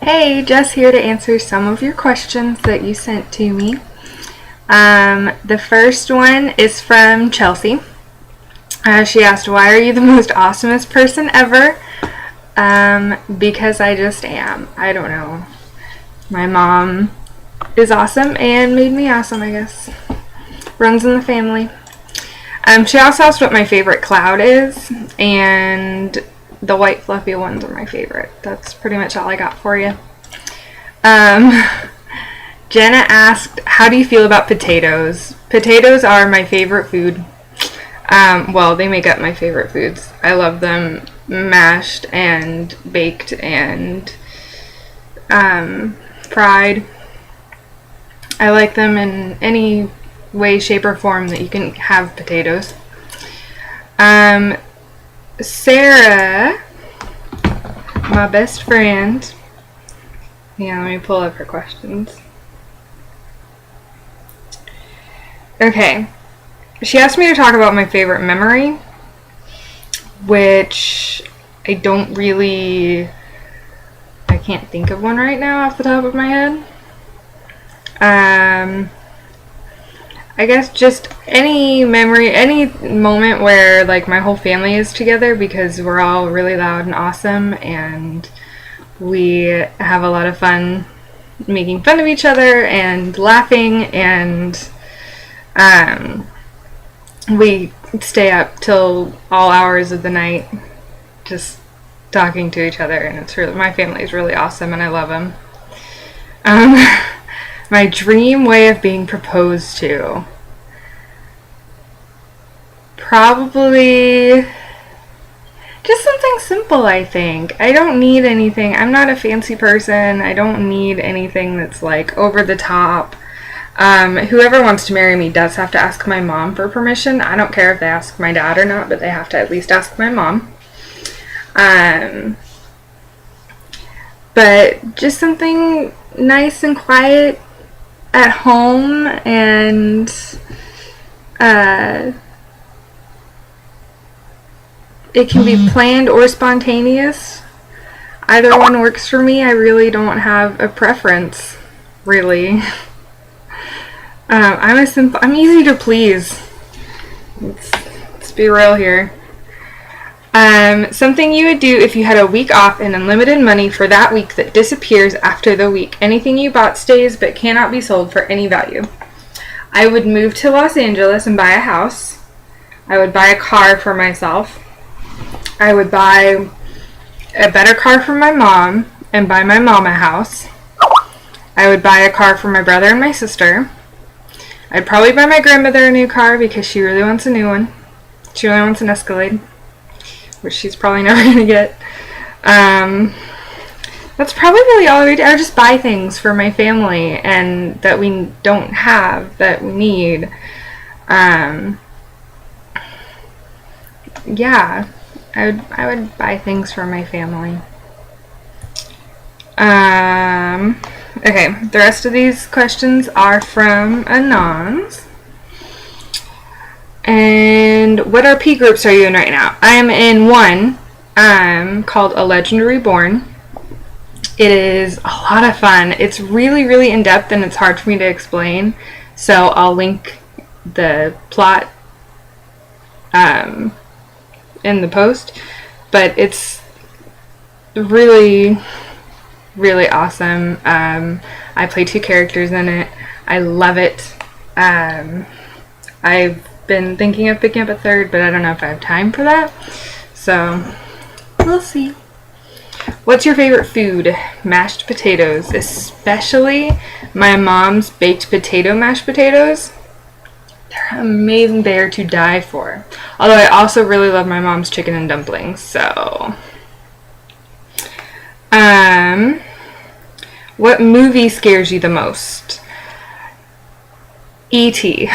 Hey, Jess here to answer some of your questions that you sent to me. The first one is from Chelsea. She asked, why are you the most awesomest person ever? Because I just am. I don't know. My mom is awesome and made me awesome, I guess. Runs in the family. She also asked what my favorite cloud is, and the white fluffy ones are my favorite. That's pretty much all I got for you. Jenna asked, how do you feel about potatoes? Potatoes are my favorite food. Well, they make up my favorite foods. I love them mashed and baked and fried. I like them in any way, shape, or form that you can have potatoes. Sarah, my best friend. Yeah, let me pull up her questions. Okay. She asked me to talk about my favorite memory, which I can't think of one right now off the top of my head. I guess just any memory, any moment where like my whole family is together, because we're all really loud and awesome and we have a lot of fun making fun of each other and laughing, and we stay up till all hours of the night just talking to each other, and it's really, my family is really awesome and I love them. My dream way of being proposed to. Probably just something simple, I think. I don't need anything. I'm not a fancy person. I don't need anything that's like over the top. Whoever wants to marry me does have to ask my mom for permission. I don't care if they ask my dad or not, but they have to at least ask my mom. But just something nice and quiet at home, and it can be planned or spontaneous. Either one works for me. I really don't have a preference, really. I'm easy to please. Let's be real here. Something you would do if you had a week off and unlimited money for that week that disappears after the week. Anything you bought stays but cannot be sold for any value. I would move to Los Angeles and buy a house. I would buy a car for myself. I would buy a better car for my mom and buy my mom a house. I would buy a car for my brother and my sister. I'd probably buy my grandmother a new car because she really wants a new one. She really wants an Escalade, which she's probably never going to get. That's probably really all I would do. I would just buy things for my family and that we don't have, that we need. Yeah, I would buy things for my family. Okay, the rest of these questions are from Anons. And what RP groups are you in right now? I am in one called A Legend Reborn. It is a lot of fun. It's really, really in-depth and it's hard for me to explain. So I'll link the plot in the post. But it's really, really awesome. I play 2 characters in it. I love it. I've been thinking of picking up a 3rd, but I don't know if I have time for that. So, we'll see. What's your favorite food? Mashed potatoes. Especially my mom's baked potato mashed potatoes. They're amazing. They are to die for. Although I also really love my mom's chicken and dumplings, so... What movie scares you the most? E.T.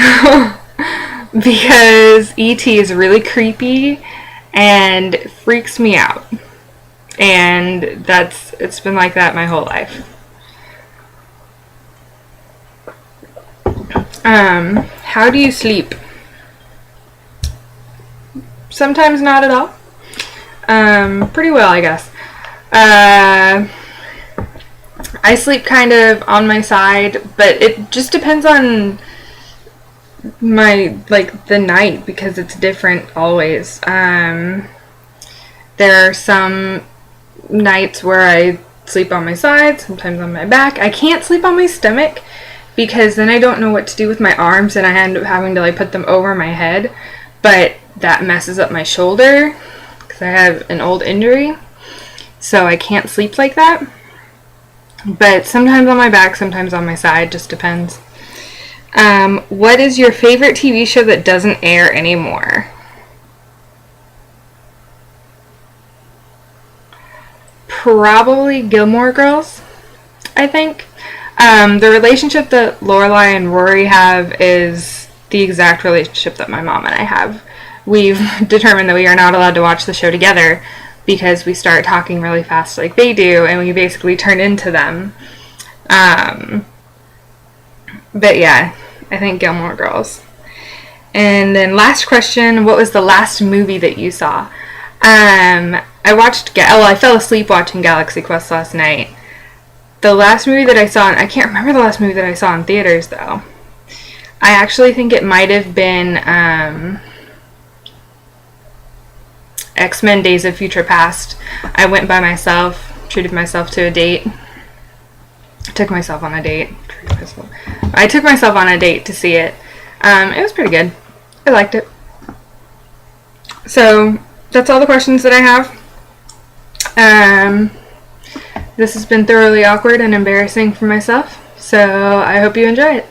Because E.T. is really creepy and freaks me out. And it's been like that my whole life. How do you sleep? Sometimes not at all. Pretty well, I guess. I sleep kind of on my side, but it just depends on my, like, the night, because it's different always. There are some nights where I sleep on my side, sometimes on my back. I can't sleep on my stomach because then I don't know what to do with my arms, and I end up having to, like, put them over my head, but that messes up my shoulder because I have an old injury, so I can't sleep like that. But sometimes on my back, sometimes on my side, just depends. What is your favorite TV show that doesn't air anymore? Probably Gilmore Girls, I think. The relationship that Lorelai and Rory have is the exact relationship that my mom and I have. We've determined that we are not allowed to watch the show together because we start talking really fast like they do, and we basically turn into them. But yeah, I think Gilmore Girls. And then last question, what was the last movie that you saw? I fell asleep watching Galaxy Quest last night. The last movie that I saw, I can't remember the last movie that I saw in theaters though. I actually think it might have been X-Men Days of Future Past. I went by myself, treated myself to a date. I took myself on a date to see it. It was pretty good. I liked it. So that's all the questions that I have. This has been thoroughly awkward and embarrassing for myself, so I hope you enjoy it.